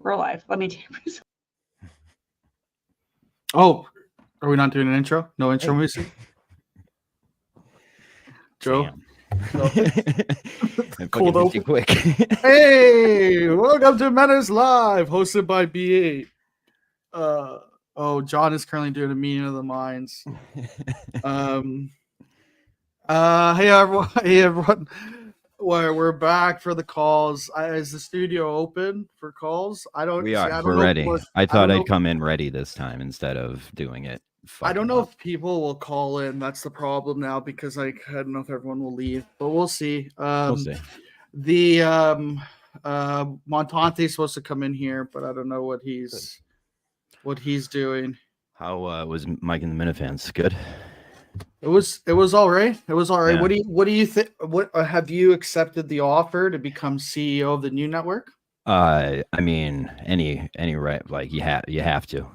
We're live. Let me take this. Oh, are we not doing an intro? No intro music? Joe? No. Cold open. open. Quick. Hey, welcome to Menace Live, hosted by B8. John is currently doing a meeting of the minds. Hey everyone. We're back for the calls. Is the studio open for calls? We are. We're ready. I thought I'd come in ready this time instead of doing it. I don't know if people will call in. That's the problem now because I don't know if everyone will leave, but we'll see. We'll see. The Montante's supposed to come in here, but I don't know what he's doing. How was Mike and the Minifans? Good. It was all right. It was all right. Yeah. What do you think? What have you accepted the offer to become CEO of the new network? I mean, any right, like you have to.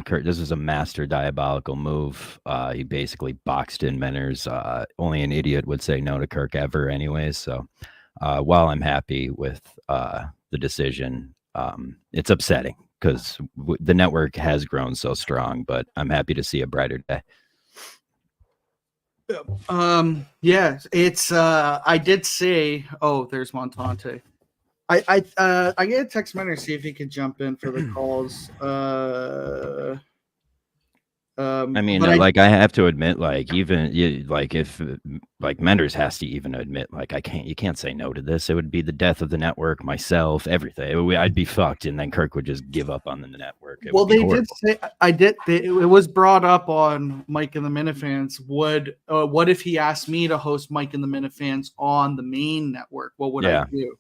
Kurt, this was a master diabolical move. He basically boxed in Menners. Only an idiot would say no to Kirk ever, anyways. So, while I'm happy with the decision, it's upsetting because the network has grown so strong. But I'm happy to see a brighter day. Yeah, it's I did say, there's Montante. I get a text Menor see if he could jump in for the calls. I mean, I have to admit, like, even if Menders has to even admit, like, you can't say no to this. It would be the death of the network, myself, everything. I'd be fucked, and then Kirk would just give up on the network. They did say, it was brought up on Mike and the Minifans. What if he asked me to host Mike and the Minifans on the main network? What would I do?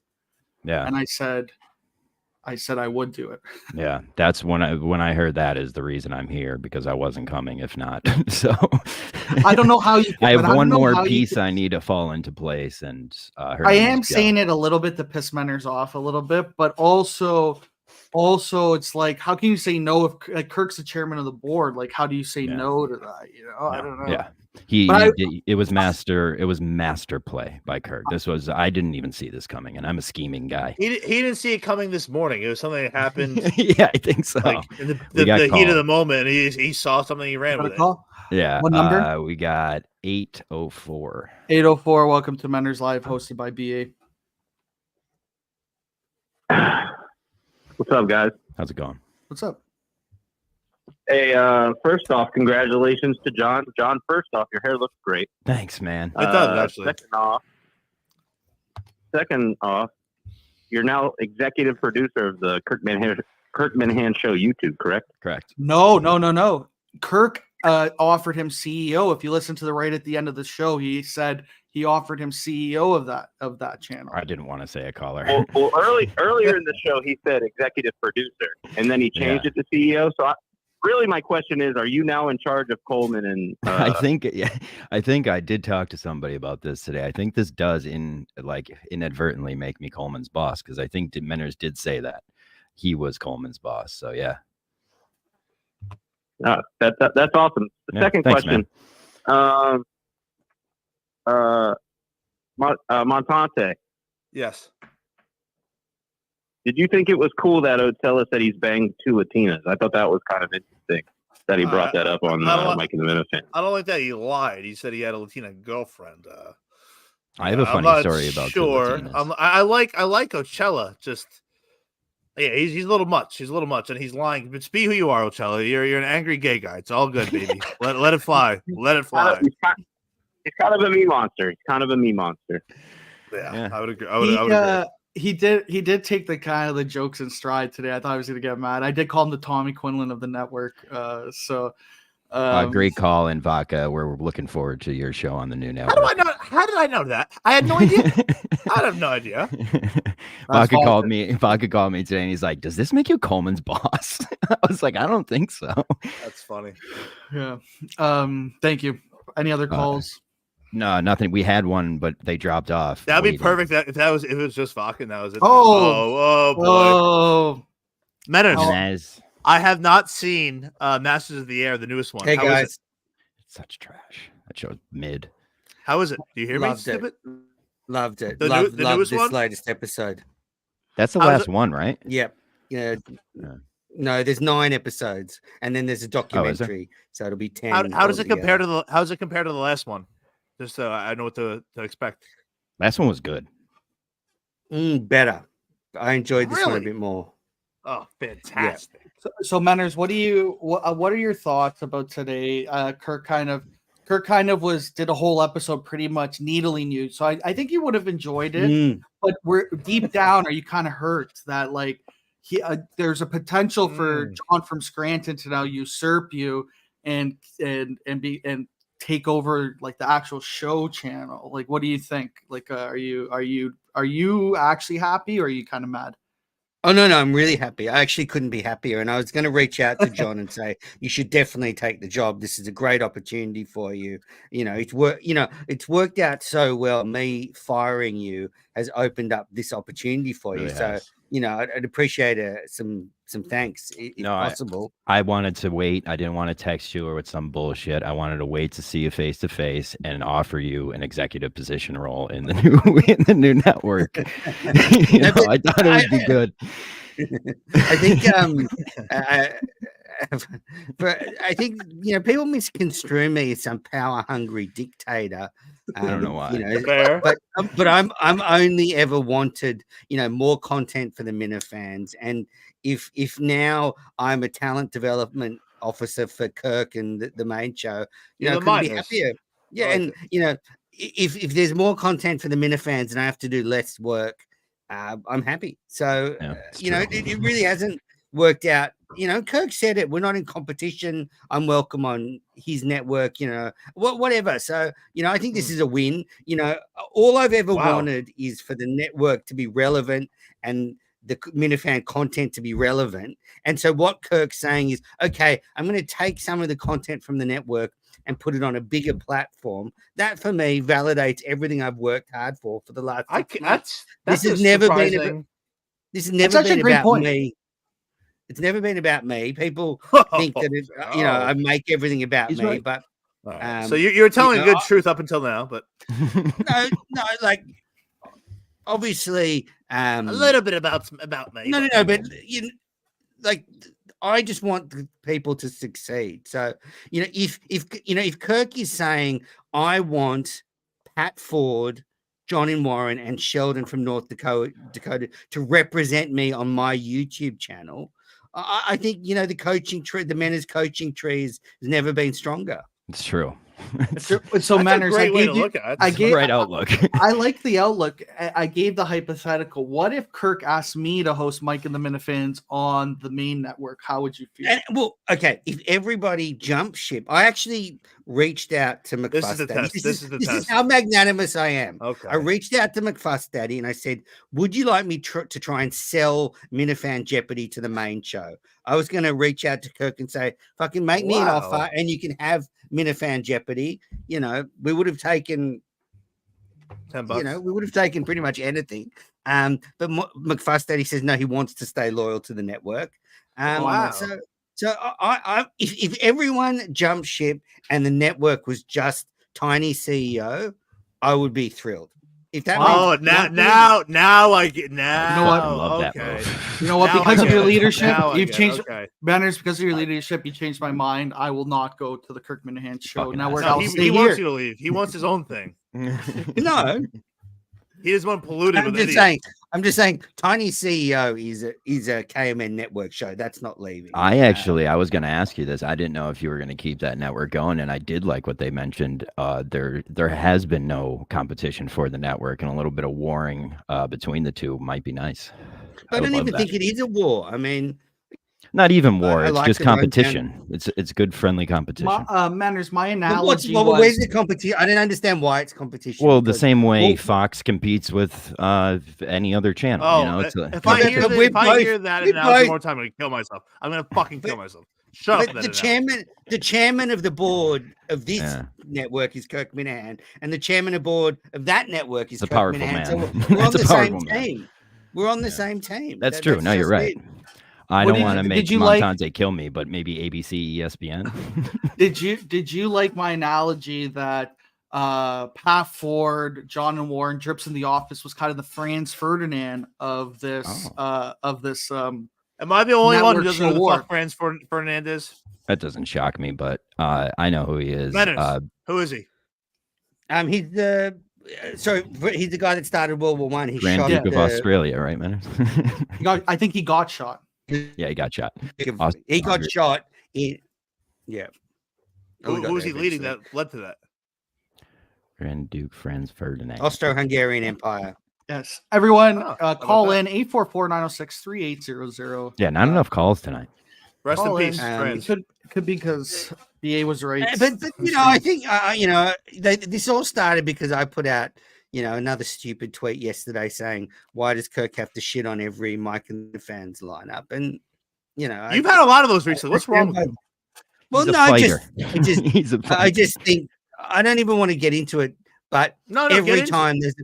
Yeah, and I said I would do it. Yeah, that's when I heard that is the reason I'm here, because I wasn't coming if not. So I don't know how you. I have one more piece I need to fall into place, and I am saying it a little bit to piss Menners off a little bit, but also it's like, how can you say no if Kirk's the chairman of the board? Like, how do you say no to that? I don't know. Yeah. It was master play by Kirk. I didn't even see this coming, and I'm a scheming guy. He didn't see it coming this morning. It was something that happened. Yeah, I think so. Like in the heat of the moment, he saw something, he ran with it. Yeah. What number? We got 804. 804. Welcome to Menners Live, hosted by BA. What's up, guys? How's it going? What's up? Hey, first off, congratulations to John. John, first off, your hair looks great. Thanks, man. It does, actually. Second off, you're now executive producer of the Kirk Minifan Show YouTube, correct? Correct. No. Kirk offered him CEO. If you listen to the right at the end of the show, he said he offered him CEO of that channel. I didn't want to say a caller. Well, earlier in the show, he said executive producer, and then he changed it to CEO. So really, my question is, are you now in charge of Coleman? And I think I did talk to somebody about this today. I think this does inadvertently make me Coleman's boss, because I think Menners did say that he was Coleman's boss. So yeah. That's awesome. The second question, Montante. Yes. Did you think it was cool that Otella said he's banged 2 Latinas? I thought that was kind of interesting that he brought that up on Mike and the Minifan. I don't like that he lied. He said he had a Latina girlfriend. I have a funny story about sure. I like Ocella. Just he's a little much. He's a little much, and he's lying. But be who you are, Ocella. You're an angry gay guy. It's all good, baby. let it fly. Let it fly. He's kind of a me monster. Yeah. I would agree. I would agree. He did take the jokes in stride today. I thought I was going to get mad. I did call him the Tommy Quinlan of the network. Great call in Vodka. We're looking forward to your show on the new network. How did I know that? I had no idea. I have no idea. Vodka called me today, and he's like, "Does this make you Coleman's boss?" I was like, "I don't think so." That's funny. Yeah. Thank you. Any other calls? No, nothing. We had one, but they dropped off. That'd be perfect. If it was just Vodka, and that was it. Oh boy. Menners. I have not seen Masters of the Air, the newest one. Hey, guys. It's such trash. That show's mid. How is it? Do you hear me? Loved it. The Loved newest this one? latest episode. That's the last one, right? Yep. No, there's 9 episodes, and then there's a documentary, so it'll be 10. How does it compare to the? How does it compare to the last one? Just so I know what to expect. Last one was good. Better. I enjoyed this one a bit more. Oh, fantastic! Yeah. So Manners, what are your thoughts about today? Kirk kind of did a whole episode pretty much needling you. So I think you would have enjoyed it, but we're deep down. Are you kind of hurt that like there's a potential for John from Scranton to now usurp you and take over like the actual show channel? Like, what do you think? Like, are you actually happy, or are you kind of mad? Oh, no, I'm really happy. I actually couldn't be happier. And I was going to reach out to John and say, you should definitely take the job. This is a great opportunity for you. It's worked out so well. Me firing you has opened up this opportunity for you. So, I'd appreciate some thanks if possible. I wanted to wait. I didn't want to text you or with some bullshit. I wanted to wait to see you face to face and offer you an executive position role in the new network. I thought it would be good. I think but I think people misconstrue me as some power hungry dictator. I don't know why. But I'm only ever wanted more content for the Minifans, and if now I'm a talent development officer for Kirk and the main show, couldn't be happier. Yeah, and if there's more content for the Minifans and I have to do less work, I'm happy. So it really hasn't worked out. Kirk said it. We're not in competition. I'm welcome on his network. Whatever. So I think this is a win. All I've ever wanted is for the network to be relevant and the Minifan content to be relevant. And so what Kirk's saying is, okay, I'm going to take some of the content from the network and put it on a bigger platform. That for me validates everything I've worked hard for the last 6 months. This has never been about me. It's never been about me. People think that I make everything about me, right. But so you're telling a good truth up until now, but no, like obviously a little bit about me. No, but I just want people to succeed. So if Kirk is saying I want Pat Ford, John and Warren, and Sheldon from North Dakota to represent me on my YouTube channel, I think the coaching tree, the Manners coaching tree has never been stronger. It's true. So Manners, I gave right outlook. I like the outlook. I gave the hypothetical. What if Kirk asked me to host Mike and the Minifans on the main network? How would you feel? Okay, if everybody jumped ship, I actually reached out to McFuss. This is the test. This is how magnanimous I am. Okay. I reached out to McFuss Daddy and I said, would you like me to try and sell Minifan Jeopardy to the main show? I was going to reach out to Kirk and say, fucking make me an offer and you can have Minifan Jeopardy. We would have taken $10. We would have taken pretty much anything. But McFuss Daddy says no, he wants to stay loyal to the network. So if everyone jumped ship and the network was just Tiny CEO, I would be thrilled. If that now I get now. You know what? I love that okay. move. You know what? Because of your leadership, you've changed Manners. Because of your Right. leadership, you changed my mind. I will not go to the Kirk Minahan show. Fucking Now asshole. we're He wants you to leave. He wants his own thing. No, He doesn't want polluted I'm with just idiots. saying. I'm just saying. Tiny CEO is a KMN network show. That's not leaving. I was going to ask you this. I didn't know if you were going to keep that network going, and I did like what they mentioned. There has been no competition for the network, and a little bit of warring between the two might be nice. I don't even think it is a war. I mean, not even war. I It's like just to run competition. It's good, friendly competition. Manners, my but analogy where's the competition? I don't understand why it's competition. Well, the same way Fox competes with any other channel. Oh, it's if I hear that analogy more time, I'm gonna kill myself. I'm gonna fucking kill myself. Shut up. But the chairman of the board of this network is Kirk Minahan, and the chairman of board of that network is It's a Kirk powerful Minahan. man. So we're on It's a the same powerful man. team. We're on the same team. That's true. No, you're right. it. I What don't did want to you- make did you like- Montante kill me, but maybe ABC, ESPN. Did you like my analogy that Pat Ford, John and Warren, Drips in the Office was kind of the Franz Ferdinand of this Am I the only one who Network doesn't know who the award. fuck Franz Fernandez? That doesn't shock me, but I know who he is. Manners. Who is he? He's the he's the guy that started World War One. He Grand shot Duke of Australia, right, man? I think he got shot. Yeah, he got shot. He got shot. Yeah. Who was he leading that led to that? Grand Duke Franz Ferdinand. Austro-Hungarian Empire. Yes. Everyone, Oh, call in 844-906-3800. Yeah, not enough calls tonight. Rest in Call peace, in. Franz. Could be because BA was right. But you know, I think this all started because I put out another stupid tweet yesterday saying, why does Kirk have to shit on every Mike and the fans lineup? And you've had a lot of those recently. What's wrong with you? Well, He's a no, fighter. He's a fighter. I just think I don't even want to get into it, but every time there's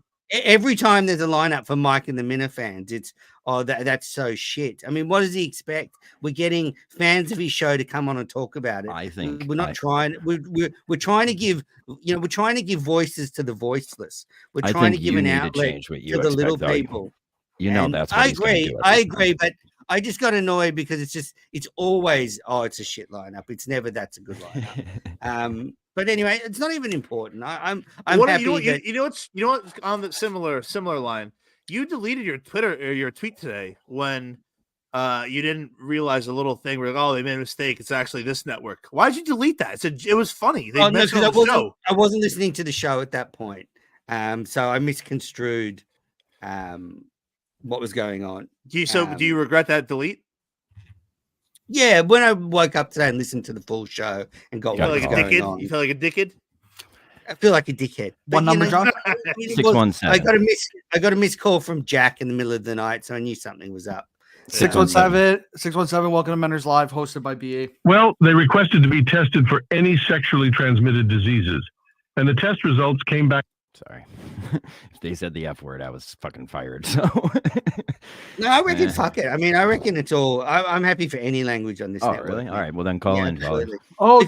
a lineup for Mike and the Minifans, it's that's so shit. I mean, what does he expect? We're getting fans of his show to come on and talk about it. I think we're not trying. We're trying to give we're trying to give voices to the voiceless. We're trying to give an outlet to the little people. That's what I agree. I agree, but I just got annoyed because it's always it's a shit lineup. It's never that's a good lineup. But anyway, it's not even important. I'm happy. You know what's on the similar line. You deleted your Twitter or your tweet today when you didn't realize a little thing where they made a mistake. It's actually this network. Why'd you delete that? It was funny. They mentioned it on the show. I wasn't listening to the show at that point, so I misconstrued what was going on. Do you regret that delete? Yeah, when I woke up today and listened to the full show and got what was going on. You feel like a dickhead? I feel like a dickhead. What number, John? 617. I got a missed call from Jack in the middle of the night, so I knew something was up. 617. Welcome to Menors Live, hosted by BA. Well, they requested to be tested for any sexually transmitted diseases, and the test results came back. Sorry. If they said the F word, I was fucking fired. So no, I reckon fuck it. I mean, I reckon it's all I'm happy for any language on this network. Really? All right. Well then call in. Because we're now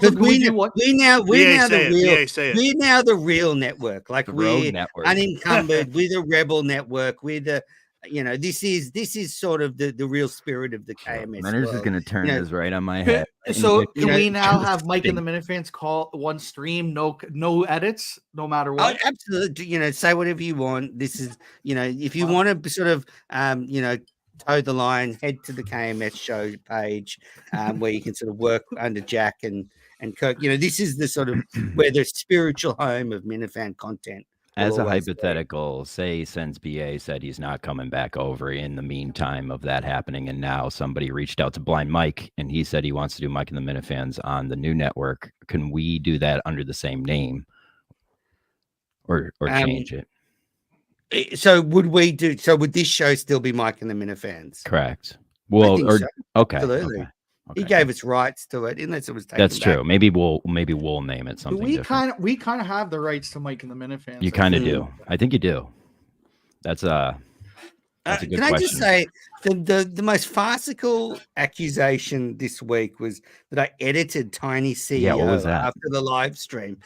the real network. Like we're network. unencumbered, we're the rebel network, we're the this is sort of the real spirit of the KMS. Menors is gonna turn this right on my head. So can we now have Mike and the Minifans call one stream, no edits, no matter what? Oh, absolutely. Say whatever you want. This is, if you want to sort of, toe the line, head to the KMS show page, where you can sort of work under Jack and Kirk. This is the sort of where the spiritual home of Minifan content. As a hypothetical, say since BA said he's not coming back over in the meantime of that happening, and now somebody reached out to Blind Mike and he said he wants to do Mike and the Minifans on the new network. Can we do that under the same name or change it? So would this show still be Mike and the Minifans? Correct. Well, so. Okay. Absolutely. Okay. He gave us rights to it, unless it was taken That's back. true. Maybe we'll name it something. We kind of have the rights to Mike and the Minifans. You kind of do. I think you do. That's a good question. I just say the most farcical accusation this week was that I edited Tiny CEO after the live stream.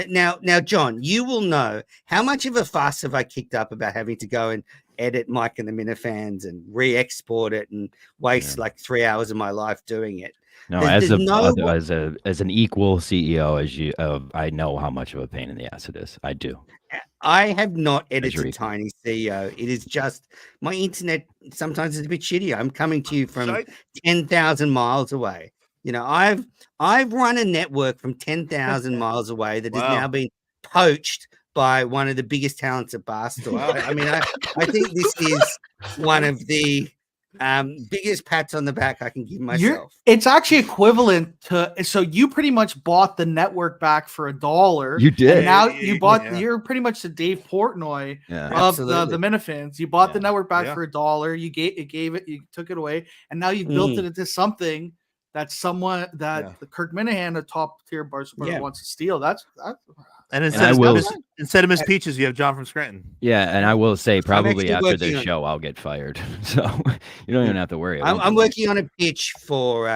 Now, John, you will know how much of a fuss have I kicked up about having to go and edit Mike and the Minifans and re-export it and waste like 3 hours of my life doing it. No, as an equal CEO, I know how much of a pain in the ass it is. I do. I have not edited Tiny CEO. It is just my internet sometimes is a bit shitty. I'm coming to you from 10,000 miles away. I've run a network from 10,000 miles away that has now been poached by one of the biggest talents at Barstool. I mean, I think this is one of the biggest pats on the back I can give myself. It's actually equivalent to, so you pretty much bought the network back for $1. You did. And now you're pretty much the Dave Portnoy of the Minifans. You bought the network back for $1. You took it away, and now you've built it into something that's the Kirk Minahan, a top tier Barstool wants to steal. And instead of Miss Peaches, you have John from Scranton. Yeah, and I will say probably after this show, I'll get fired. So you don't even have to worry. I'm working on a pitch for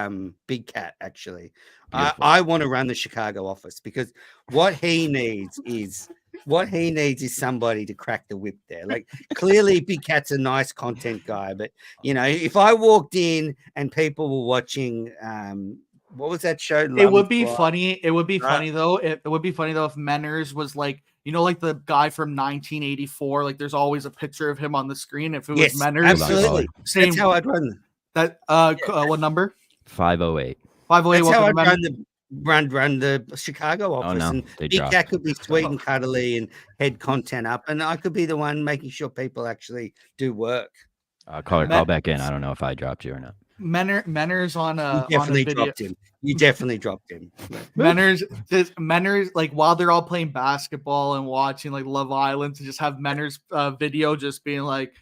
Big Cat, actually. I want to run the Chicago office because what he needs is What he needs is somebody to crack the whip there. Like, clearly Big Cat's a nice content guy, but if I walked in and people were watching what was that show? It would be funny. It would be funny though. It would be funny though if Menners was like, like the guy from 1984. Like, there's always a picture of him on the screen. If it was Menners, absolutely. Same. That's how I'd run that. What number? 508. 508. That's how I'd run the Chicago office. Oh, no. And They Big dropped. Cat could be sweet and cuddly and head content up, and I could be the one making sure people actually do work. Call back in. I don't know if I dropped you or not. Menners on a You definitely on a video. dropped him. You definitely dropped him. Menners, like while they're all playing basketball and watching like Love Island, to just have Menners video just being like,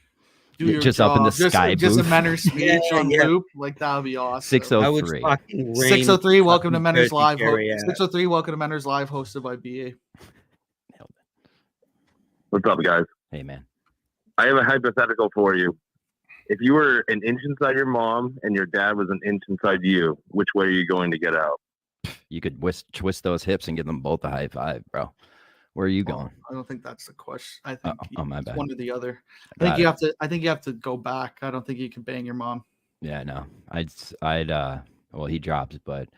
do your just job. up in the sky just a booth. Menners speech on loop. Like, that would be awesome. 603. 603. Welcome to Menners Live. 603. Welcome to Menners Live, hosted by BA. What's up, guys? Hey, man. I have a hypothetical for you. If you were an inch inside your mom and your dad was an inch inside you, which way are you going to get out? You could twist those hips and give them both a high five, bro. Where are you going? I don't think that's the question. I think my bad. One or the other. I think you have to go back. I don't think you can bang your mom. Yeah, no. Well, he drops, but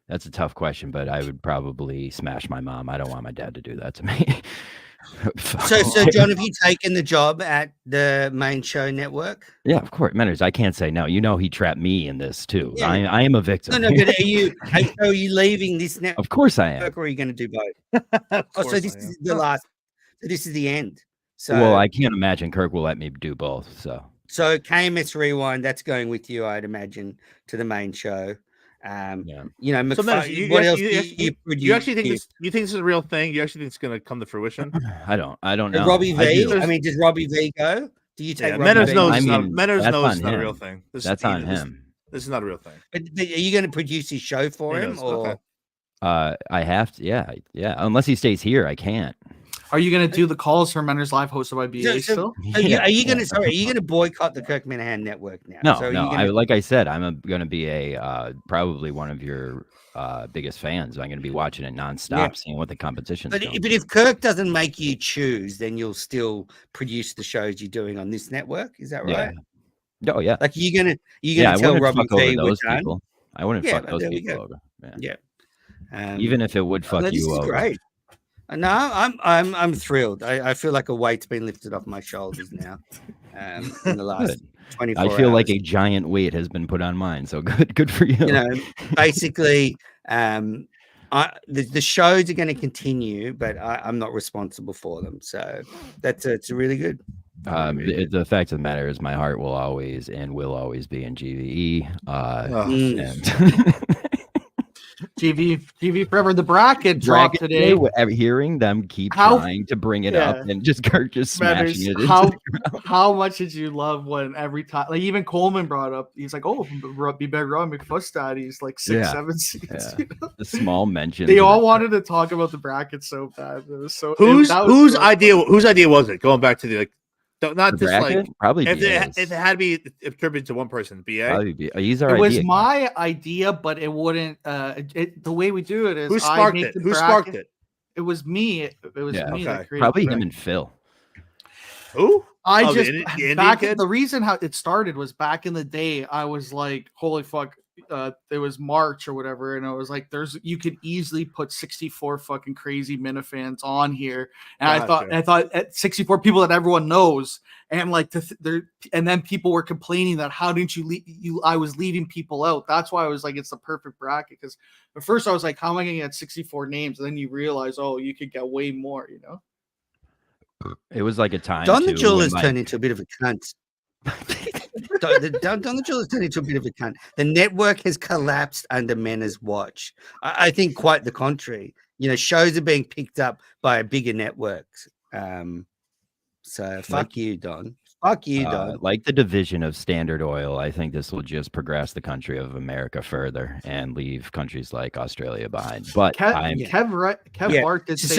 that's a tough question. But I would probably smash my mom. I don't want my dad to do that to me. So John, have you taken the job at the main show network? Yeah, of course. Manners, I can't say no. He trapped me in this too. Yeah. I am a victim. No, but are you leaving this network? Of course I am. Or are you going to do both? So this is the last. So this is the end. So well, I can't imagine Kirk will let me do both. So KMS Rewind, that's going with you, I'd imagine, to the main show. McFarlane, what else do you produce? You actually think this is a real thing? You actually think it's going to come to fruition? I don't know. Robbie V. I mean, does Robbie V go? Do you take Robbie V? Menners knows it's not a real thing. That's on him. This is not a real thing. But are you going to produce his show for him? Or I have to. Yeah. Unless he stays here, I can't. Are you going to do the calls for Menners Live, hosted by BA still? Are you going to boycott the Kirk Minahan network now? No. Like I said, I'm going to be probably one of your biggest fans. I'm going to be watching it nonstop, seeing what the competition. But if Kirk doesn't make you choose, then you'll still produce the shows you're doing on this network. Is that right? Oh yeah. Like you're gonna tell Robbie V those people. I wouldn't fuck those people over. Yeah. Even if it would fuck you over. Great. No, I'm thrilled. I feel like a weight's been lifted off my shoulders now. In the last 24 hours. I feel like a giant weight has been put on mine. So good for you. Basically, the shows are going to continue, but I'm not responsible for them. So it's really good. The fact of the matter is, my heart will always be in GVE. GV forever. The bracket dropped today. Hearing them keep trying to bring it up and just smashing it. How much did you love when every time, like even Coleman brought up, he's like, "Oh, be better Ron McFuss he's like 6-7 seeds." The small mention. They all wanted to talk about the bracket so bad. It was so. Whose idea was it? Going back to the not just bracket? Like probably if it had to be attributed to one person, BA. It was my idea, but it wouldn't. The way we do it is who sparked it? Who sparked it? It was me. It was me. That probably him and Phil. Who? The reason how it started was back in the day. I was like, holy fuck. It was March or whatever, and I was like, you could easily put 64 fucking crazy Minifans on here, and I thought at 64 people that everyone knows, and like and then people were complaining that how didn't you I was leaving people out. That's why I was like, it's the perfect bracket, because at first I was like, how am I gonna get 64 names? And then you realize, oh, you could get way more, It was like a time. Don the Jeweler has turned into a bit of a cunt. Don the Jeweler has turned into a bit of a cunt. The network has collapsed under Mena's watch. I think quite the contrary. Shows are being picked up by bigger networks. So fuck you, Don. Fuck you, Don. Like the division of Standard Oil, I think this will just progress the country of America further and leave countries like Australia behind. But Kev Bart did say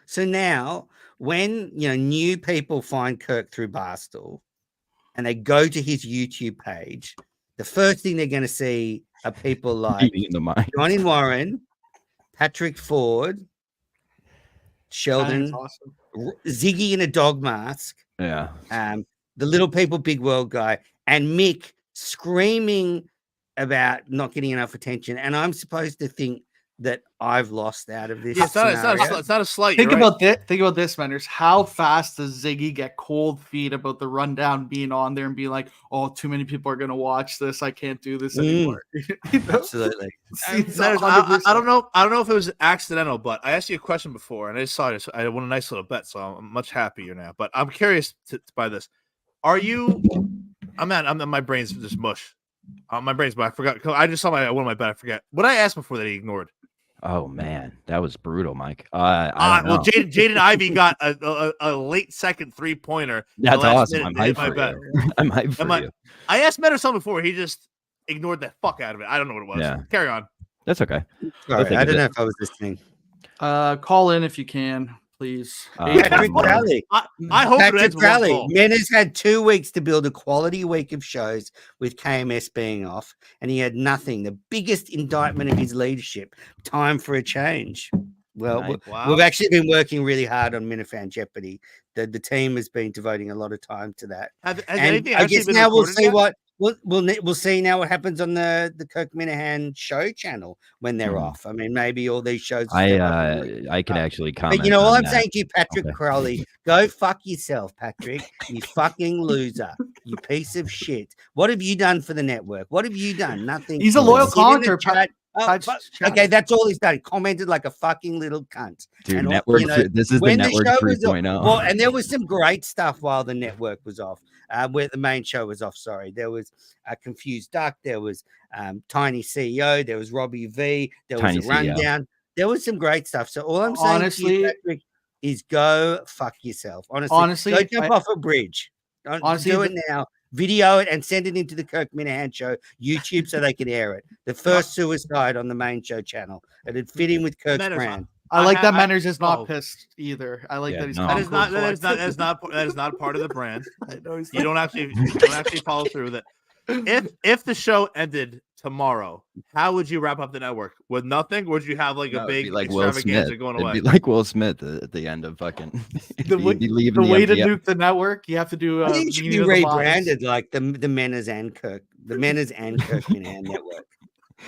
So now, when new people find Kirk through Barstool, and they go to his YouTube page, the first thing they're going to see are people like Johnny Warren, Patrick Ford, Sheldon, awesome. Ziggy in a dog mask. Yeah. The Little People, Big World guy, and Mick screaming about not getting enough attention. And I'm supposed to think that I've lost out of this. Yeah, it's not a slight. Think about this, Menders. How fast does Ziggy get cold feet about the rundown being on there and be like, "Oh, too many people are going to watch this. I can't do this anymore." Absolutely. I don't know. I don't know if it was accidental, but I asked you a question before, and I saw this. I won a nice little bet, so I'm much happier now. But I'm curious by this. Are you? My brain's just mush. My brain's black. I forgot. I just saw one of my bet. I forget what I asked before that he ignored. Oh man, that was brutal, Mike. Well, Jaden Ivey got a late second 3-pointer. That's awesome. I'm hyped for you. I'm hyped for you. I asked Metter something before. He just ignored the fuck out of it. I don't know what it was. Yeah. Carry on. That's okay. Sorry, I don't know if I was listening. Call in if you can, please. Patrick Crowley. I hope Patrick Crowley. Mena's had 2 weeks to build a quality week of shows with KMS being off, and he had nothing. The biggest indictment of his leadership. Time for a change. Well, we've actually been working really hard on Minifan Jeopardy. The team has been devoting a lot of time to that. I guess now we'll see what we'll see now what happens on the Kirk Minahan show channel when they're off. I mean, maybe all these shows. I can actually comment. But you know, all I'm saying to you, Patrick Crowley, go fuck yourself, Patrick. You fucking loser. You piece of shit. What have you done for the network? What have you done? Nothing. He's a loyal commenter. Okay, that's all he's done. Commented like a fucking little cunt. Dude, and network. This is the network 3.0. Well, and there was some great stuff while the network was off. Where the main show was off. Sorry, there was a Confused Duck. There was Tiny CEO. There was Robbie V. There was Tiny a rundown. CEO. There was some great stuff. So all I'm saying, honestly, Patrick, is go fuck yourself. Honestly, go jump off a bridge. Don't do it now. Video it and send it into the Kirk Minahan show YouTube so they can air it. The first suicide on the main show channel. It'd fit in with Kirk's brand. I like that Manners is not pissed either. I like that he's that is not part of the brand. I know you don't actually follow through with it. If the show ended tomorrow, how would you wrap up the network? With nothing? Would you have like a big extravaganza going away? It'd be like Will Smith at the end of fucking the way to nuke the network. You have to do. I think it should be rebranded like the Menners and Kirk, the Menners and Kirk Minahan network.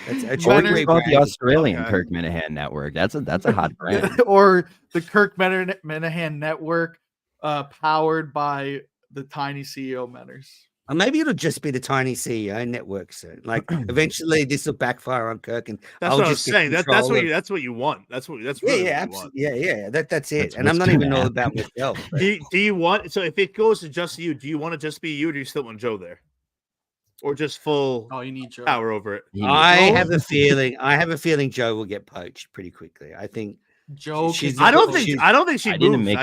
It's called the Australian Kirk Minahan network. That's a hot brand. Or the Kirk Minahan network, powered by the Tiny CEO Menners. Or maybe it'll just be the Tiny CEO network soon. Like eventually, this will backfire on Kirk, and that's what I was saying. That's what you want. That's really what you want. Yeah. That's it. And I'm not even all about myself. Do you want? So if it goes to just you, do you want to just be you, or do you still want Joe there? Or just full you need Joe. Power over it. I have a feeling Joe will get poached pretty quickly. I think Joe. I don't think she. I didn't make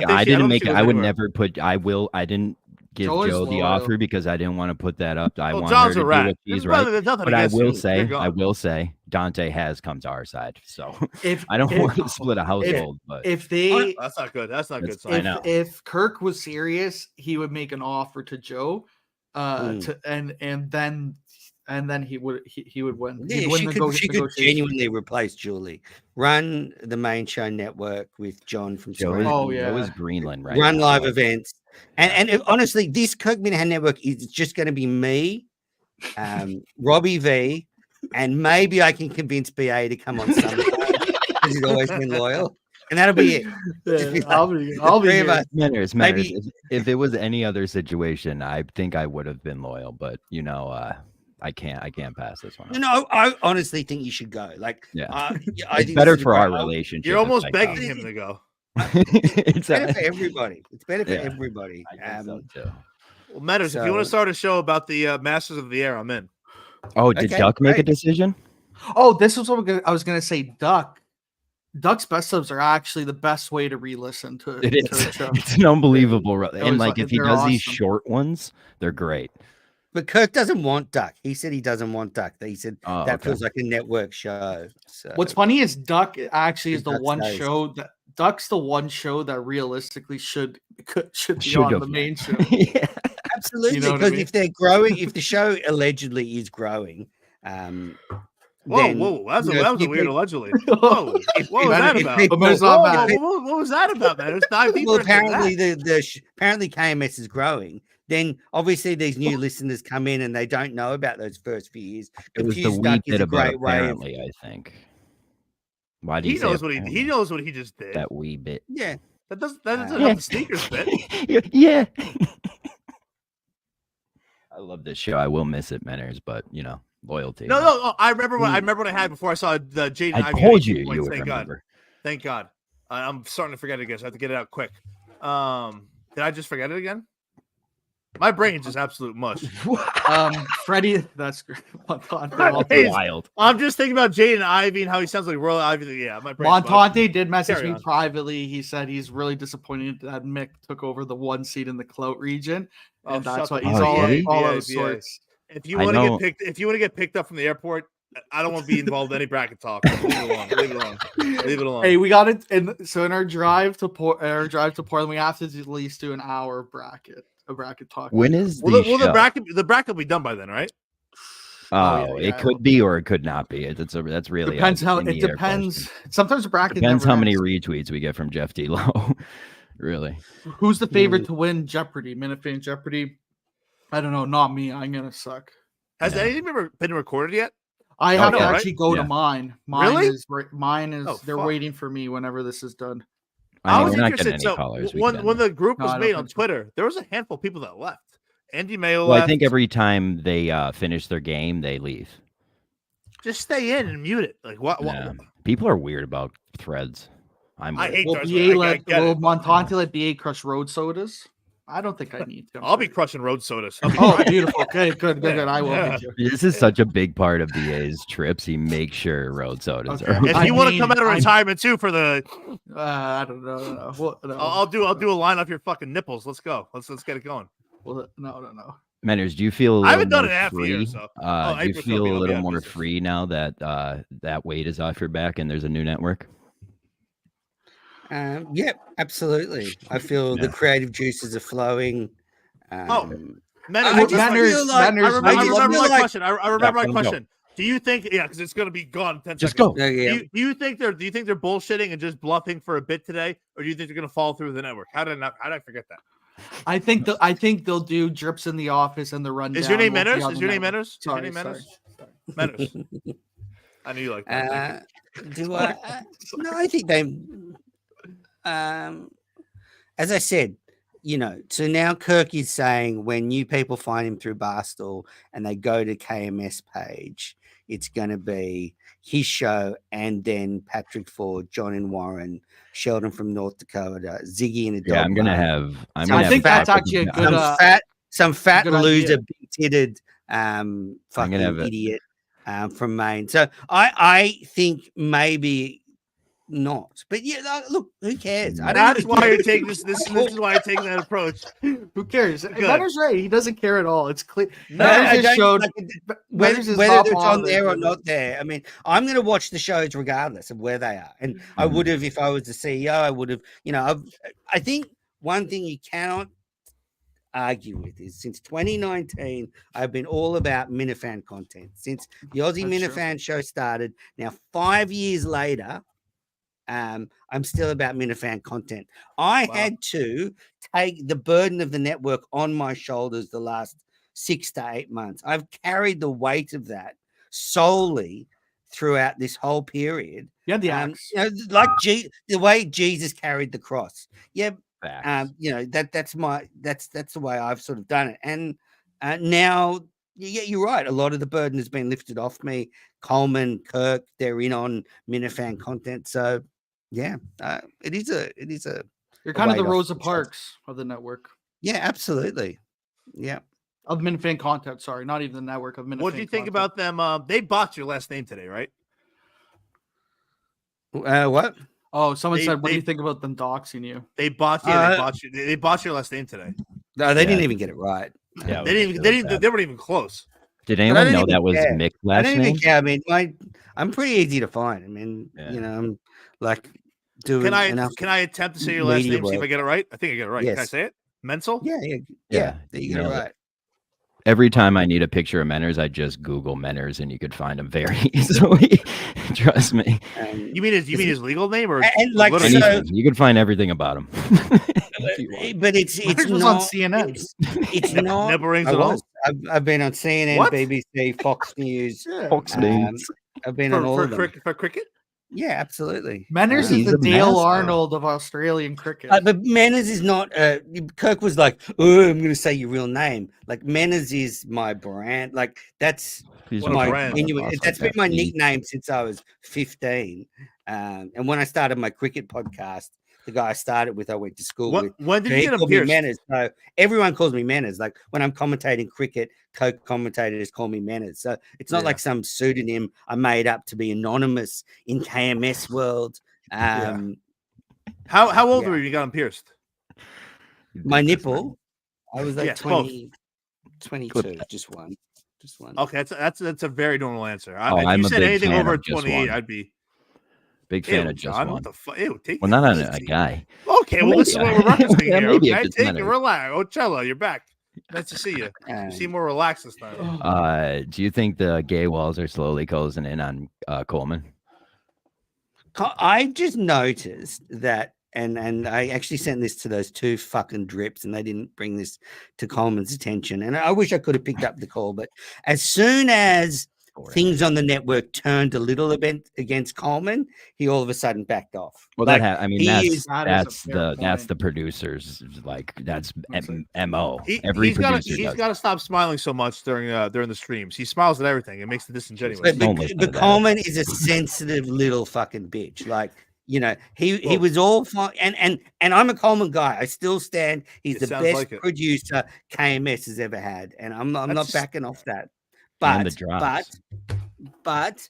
it. I would never put. I didn't give Joe the offer because I didn't want to put that up. I want her to do what she's right. But I will say, Dante has come to our side. So I don't want to split a household. But that's not good. That's not good. I know. If Kirk was serious, he would make an offer to Joe. And then he would win. Yeah, she could genuinely replace Julie. Run the main show network with John from Screen. It was Greenland, right? Run live events. And honestly, this Kirk Minahan network is just going to be me, Robbie V, and maybe I can convince BA to come on Sunday because he's always been loyal. And that'll be it. Yeah, I'll be here. Matters. Maybe if it was any other situation, I think I would have been loyal. But I can't pass this one. No, I honestly think you should go. Like, it's better for our relationship. You're almost begging him to go. It's better for everybody. It's better for everybody. So too. Well, Matters, if you want to start a show about the Masters of the Air, I'm in. Oh, did Duck make a decision? Oh, this was what I was going to say. Duck's best subs are actually the best way to re-listen to it. It's an unbelievable, and like if he does these short ones, they're great. But Kirk doesn't want Duck. He said he doesn't want Duck. He said feels like a network show. So. What's funny is Duck actually is the one show that Duck's the one show that realistically should be on the main show. Yeah, absolutely. Because if they're growing, if the show allegedly is growing, Whoa! That was a weird allegedly. Whoa! What was that about? What was that about, man? Let's dive deeper. Well, apparently apparently KMS is growing. Then obviously these new listeners come in and they don't know about those first few years. It was the wee bit about apparently, I think. Why do you say he knows what he just did? That wee bit. Yeah. That doesn't help the sneakers bit. Yeah. I love this show. I will miss it, Manners, but loyalty. No. I remember what I had before I saw the Jaden. I told you would remember. Thank God. I'm starting to forget it again. So I have to get it out quick. Did I just forget it again? My brain's just absolute mush. Freddie, that's great. Wild. I'm just thinking about Jaden Ivey and how he sounds like Royal Ivy. Yeah, my brain. Montante did message me privately. He said he's really disappointed that Mick took over the 1 seat in the clout region, and that's what he's all out of sorts. If you want to get picked up from the airport, I don't want to be involved in any bracket talk. Leave it alone. Hey, we got it. And so in our drive to Portland, we have to at least do an hour bracket. A bracket talk. When is the bracket will be done by then, right? It could be or it could not be. That's really depends how it depends. Question. Sometimes the bracket depends how many retweets we get from Jeff D. Lowe. Really. Who's the favorite to win Jeopardy? Minifan Jeopardy? I don't know. Not me. I'm gonna suck. Has anything ever been recorded yet? I have to actually go to mine. Really? Mine is. They're waiting for me whenever this is done. I was interested. So when the group was made on Twitter, there was a handful of people that left. Andy Mayo left. I think every time they finish their game, they leave. Just stay in and mute it. Like what? People are weird about threads. I hate threads. Will Montante let BA crush road sodas? I don't think I need to. I'll be crushing road sodas. Beautiful. Okay, good. I will. Yeah. This is such a big part of BA's trips. He makes sure road sodas are. If you want to come out of retirement too for the, I don't know. Well, no. I'll do a line off your fucking nipples. Let's go. Let's get it going. Well, no. Manners, do you feel? I haven't done it in half a year. So. Do you feel a little more free now that that weight is off your back and there's a new network? Yeah, absolutely. I feel the creative juices are flowing. I remember my question. Do you think? Yeah, because it's going to be gone. 10 just seconds. go. Yeah. Do you think they're bullshitting and just bluffing for a bit today, or do you think they're going to fall through the network? How did I forget that? I think they'll do drips in the office and the rundown. Is your name Manners? Sorry. Manners. I knew you like that. Do I? No, I think they. As I said, so now Kirk is saying when new people find him through Barstool and they go to KMS page, it's going to be his show and then Patrick Ford, John and Warren, Sheldon from North Dakota, Ziggy and a dog. Yeah, I'm going to have. I think that's actually a good. Some fat loser, big-titted, fucking idiot from Maine. So I think maybe. Not, but look, who cares? That's why you're taking this is why you're taking that approach. Who cares? Benner's right. He doesn't care at all. It's clear. Whether it's on there or not there. I mean, I'm going to watch the shows regardless of where they are, and I would have if I was the CEO. I would have, I think one thing you cannot argue with is since 2019, I've been all about Minifan content. Since the Aussie Minifan show started, now 5 years later. I'm still about Minifan content. I had to take the burden of the network on my shoulders the last 6 to 8 months. I've carried the weight of that solely throughout this whole period. Yeah, like the way Jesus carried the cross. Yeah, that's the way I've sort of done it. And now, yeah, you're right. A lot of the burden has been lifted off me. Coleman, Kirk, they're in on Minifan content, so. Yeah, it is a. You're kind of the Rosa Parks of the network. Yeah, absolutely. Yeah, of Minifan content. Sorry, not even the network of Minifan. What do you think about them? They bought your last name today, right? What? Oh, someone said, "What do you think about them doxing you?" They bought you. They bought your last name today. No, they didn't even get it right. Yeah, they weren't even close. Did anyone know that was Mick's last name? I didn't even care. I mean, I'm pretty easy to find. I mean, I'm like doing. Can I attempt to say your last name? See if I get it right. I think I get it right. Yes. Can I say it? Menzel? Yeah. You get it right. Every time I need a picture of Menners, I just Google Menners, and you could find them very easily. Trust me. You mean his legal name or and like literally? so, Anything. You could find everything about him. but it's Menners was not on CNN. It's not. Never rings I at all. was. I've been on CNN, What? BBC, Fox News. Fox News. I've been on all of them. For cricket. Yeah, absolutely. Menners is He's the a Dale master. Arnold of Australian cricket. But Menners is not. Kirk was like, "Oh, I'm going to say your real name." Like Menners is my brand. Like that's He's What a my brand. genuine. That's been my nickname since I was 15. And when I started my cricket podcast, the guy I started with, I went to school with. When did he you get him called me pierced? Menners. So everyone calls me Menners. Like when I'm commentating cricket, co-commentators call me Menners. So it's not like some pseudonym I made up to be anonymous in KMS world. How old Yeah. were you when you got him pierced? My nipple, I was like Yes, 20, Clip 22, that. just one. Okay, that's a very normal answer. Oh, If I'm you a said big anything fan over of just 28, one. I'd be Big fan ew, of just John. one. What the fuck? Ew, take Well, it not on easy. a guy. Okay, well, Maybe this is what I- we're referencing Yeah, here. maybe if Okay, it's take it, Menners. relax. Ocello, you're back. Nice to see you. You seem more relaxed this time. Do you think the gay walls are slowly closing in on Coleman? I just noticed that, and I actually sent this to those two fucking drips, and they didn't bring this to Coleman's attention. And I wish I could have picked up the call, but as soon as things on the network turned a little bit against Coleman, he all of a sudden backed off. Well, Like, I mean, he that's is- that's the producers, like that's MO. He's Producer got does. to stop smiling so much during the streams. He smiles at everything. It makes it disingenuous. But, Don't listen to that. Coleman is a sensitive little fucking bitch. Like, you know, he was all fine, and I'm a Coleman guy. I still stand. He's It the sounds best like it. producer KMS has ever had, and I'm not That's- backing off that. And the But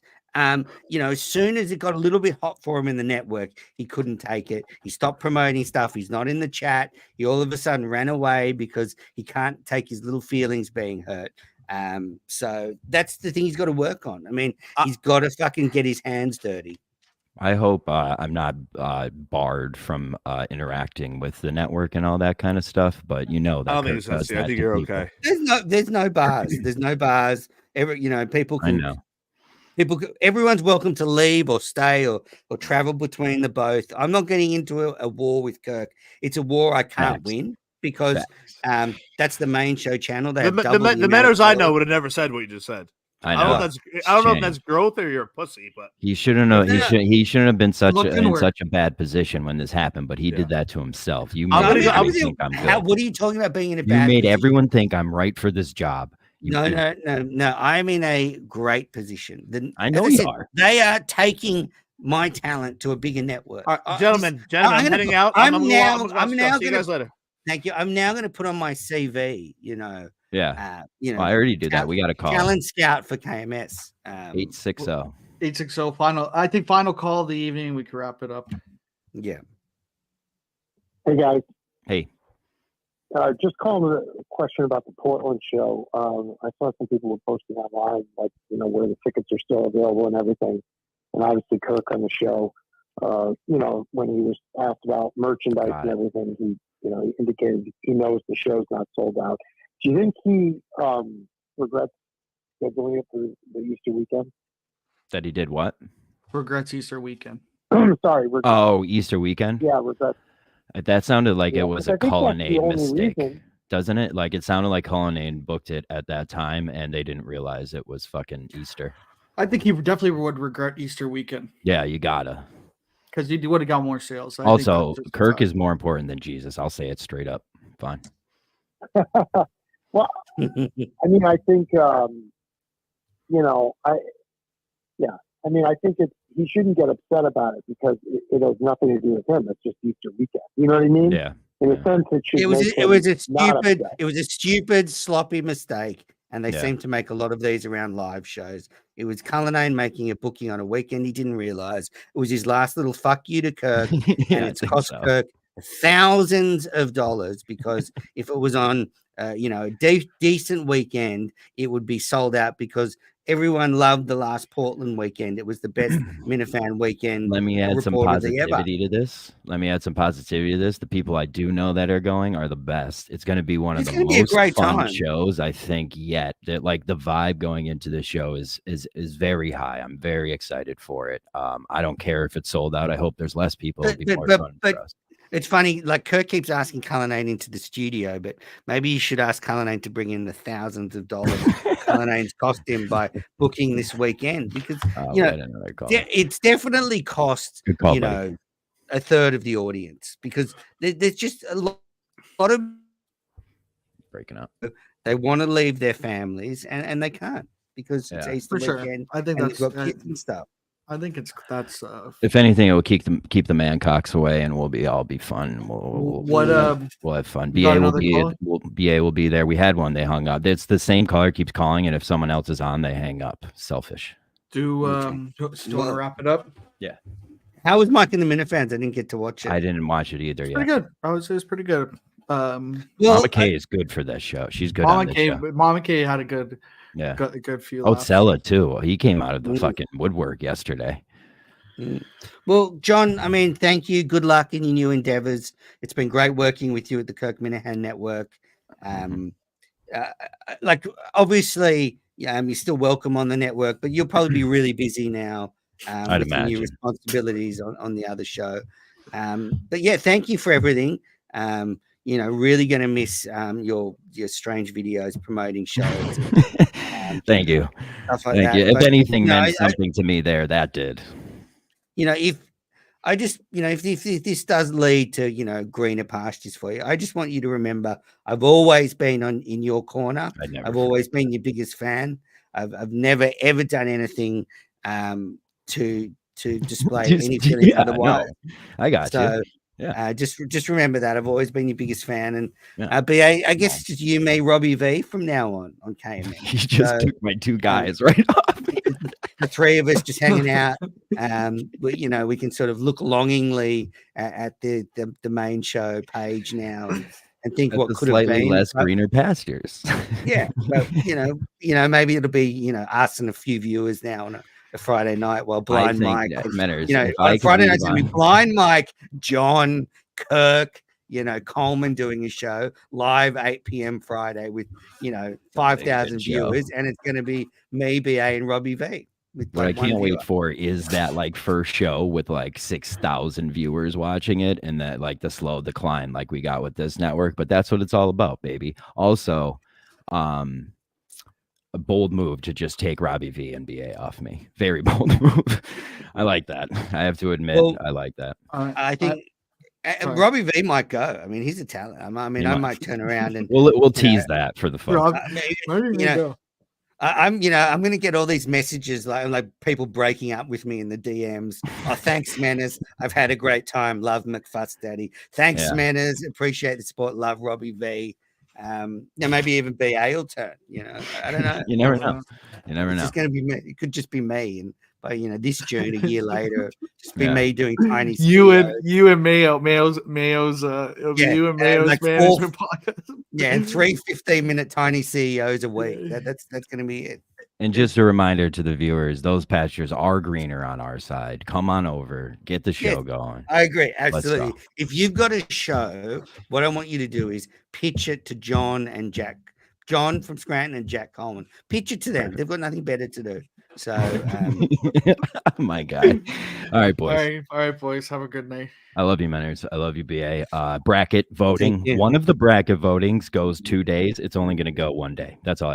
you know, as soon as it got a little bit hot for him in the network, he couldn't take it. He stopped promoting stuff. He's not in the chat. He all of a sudden ran away because he can't take his little feelings being hurt. So that's the thing he's got to work on. I mean, he's got to fucking get his hands dirty. I hope I'm not barred from interacting with the network and all that kind of stuff. But you know that I don't think Kirk it's does I that think to you're people. okay. There's no bars. There's no bars. You know, people I can. know. Everyone's welcome to leave or stay or travel between the both. I'm not getting into a war with Kirk. It's a war I can't win because that's the main show channel. They have The double the Menners I know followers. would have never said what you just said. I I don't know know. if that's growth or you're a pussy, but He shouldn't have. He shouldn't have been in inward. such a bad position when this happened. But he did that to himself. You I'm made gonna go- everyone think I'm good. What are you talking about being in a You bad made position? everyone think I'm right for this job. You No. did. I'm in a great position. I know as you said, are. They are taking my talent to a bigger network. all right, gentlemen, I'm heading out. I'm gonna now go. See you gonna. guys later. Thank you. I'm now going to put on my CV. You know. Yeah. You know. Well, I already did that. We got a call. Talent scout for KMS. 860. 860 final. I think final call of the evening. We can wrap it up. Yeah. Hey guys, Hey. just calling a question about the Portland show. I saw some people were posting online, like where the tickets are still available and everything. And obviously, Kirk on the show, when he was asked about merchandise and everything, he indicated he knows the show's not sold out. Do you think he regrets scheduling it for the Easter weekend? That he did what? Regrets Easter weekend. Sorry. Oh, Easter weekend? Yeah, regrets. That sounded like it was I a think that's the Colonnade only mistake, reason. doesn't it? Like it sounded like Colonnade booked it at that time and they didn't realize it was fucking Easter. I think he definitely would regret Easter weekend Yeah, you gotta. because he would have got more sales. Also, Kirk is more important than Jesus. I'll say it straight up. Fine. Well, I mean, I think, I think he shouldn't get upset about it because it has nothing to do with him. It's just Easter weekend. You know what I mean? Yeah. In a sense, It was a stupid, sloppy mistake, and they seem to make a lot of these around live shows. It was Cullinane making a booking on a weekend he didn't realize. It was his last little fuck you to Kirk, and it's cost Kirk thousands of dollars because if it was on decent weekend, it would be sold out because everyone loved the last Portland weekend. It was the best Minifan weekend. Let me add some reportedly ever. positivity to this. The people I do know that are going are the best. It's going to be one of It's the gonna be a most great fun time. shows I think yet. That like the vibe going into the show is very high. I'm very excited for it. I don't care if it's sold out. I hope there's less people. It'll be more fun for us. It's funny, like Kirk keeps asking Cullinane into the studio, but maybe you should ask Cullinane to bring in the thousands of dollars Cullinane's cost him by booking this weekend, because it's definitely cost a third of the audience, because there's just a lot of breaking up. They want to leave their families and they can't because it's Easter weekend. I think that's got kids and stuff. I think that's if anything, it will keep the Mancocks away, and we'll be fun. We'll have fun. BA will be there. We had one. They hung up. It's the same caller keeps calling, and if someone else is on, they hang up. Selfish. Do you want to wrap it up? Yeah. How was Mike and the Minifans? I didn't get to watch it. I didn't watch it either. Pretty good. I would say it's pretty good. Mama Kay is good for that show. She's good on this show. Mama Kay had a good. Yeah, got a good few. Otsella too. He came out of the fucking woodwork yesterday. Well, John, I mean, thank you. Good luck in your new endeavors. It's been great working with you at the Kirk Minahan Network. Like, obviously, you're still welcome on the network, but you'll probably be really busy now with your new responsibilities on the other show. But yeah, thank you for everything. Really going to miss your strange videos promoting shows. Thank you. Thank you. If anything meant something to me there, that did. If this does lead to, greener pastures for you, I just want you to remember, I've always been in your corner. I've always been your biggest fan. I've never, ever done anything to display any feeling otherwise. I got you. Yeah. Just remember that I've always been your biggest fan, and BA, I guess it's just you, me, Robbie V from now on KMN. You just took my two guys right off. The three of us just hanging out. We can sort of look longingly at the main show page now and think what could have been less greener pastures. Yeah, but maybe it'll be us and a few viewers now on a Friday night while Blind Mike, Friday night's gonna be Blind Mike, John, Kirk, Coleman doing a show live 8 p.m. Friday with 5,000 viewers, and it's going to be me, BA, and Robbie V. What I can't wait for is that first show with 6,000 viewers watching it, and that the slow decline like we got with this network. But that's what it's all about, baby. Also, a bold move to just take Robbie V and BA off me. Very bold move. I like that. I have to admit, I like that. I think Robbie V might go. I mean, he's a talent. I might turn around and we'll tease that for the folks. I'm going to get all these messages like people breaking up with me in the DMs. Oh, thanks, Manners. I've had a great time. Love McFuss Daddy. Thanks, Manners. Appreciate the support. Love Robbie V. Maybe even BA will turn. I don't know. You never know. You never know. It's going to be me. It could just be me, and by this June, a year later, just be me doing tiny. You and Mayo's. It'll be you and Mayo's management podcast. Yeah, and 3 15-minute tiny CEOs a week. That's going to be it. And just a reminder to the viewers, those pastures are greener on our side. Come on over, get the show going. I agree, absolutely. If you've got a show, what I want you to do is pitch it to John and Jack. John from Scranton and Jack Coleman. Pitch it to them. They've got nothing better to do. So, my guy. All right, boys. All right, boys. Have a good night. I love you, Manners. I love you, BA. Bracket voting. One of the bracket votings goes 2 days. It's only going to go 1 day. That's all I have to